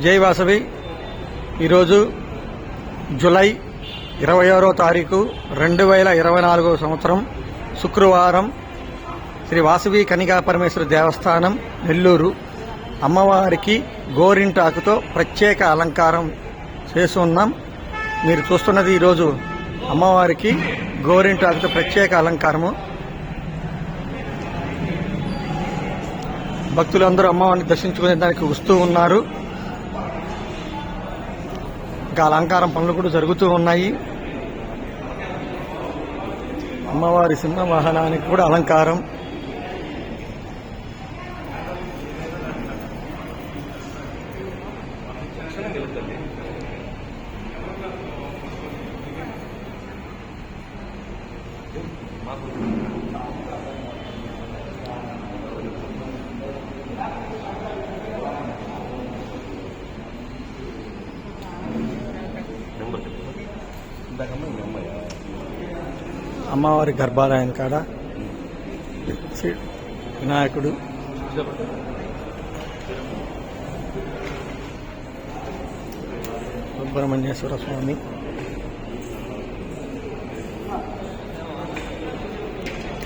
జై వాసవి. ఈరోజు జూలై 26వ తారీఖు 2024 సంవత్సరం శుక్రవారం. శ్రీ వాసవి కన్యకా పరమేశ్వరి దేవస్థానం నెల్లూరు అమ్మవారికి గోరింటాకుతో ప్రత్యేక అలంకారం చేస్తున్నాం. మీరు చూస్తున్నది ఈరోజు అమ్మవారికి గోరింటాకుతో ప్రత్యేక అలంకారము. భక్తులందరూ అమ్మవారిని దర్శించుకునే దానికి వస్తూ ఉన్నారు. ఇంకా అలంకారం పనులు కూడా జరుగుతూ ఉన్నాయి. అమ్మవారి సింహ వాహనానికి కూడా అలంకారం. అమ్మవారి గర్భాలయం కాడ వినాయకుడు, సుబ్రహ్మణ్యేశ్వర స్వామి,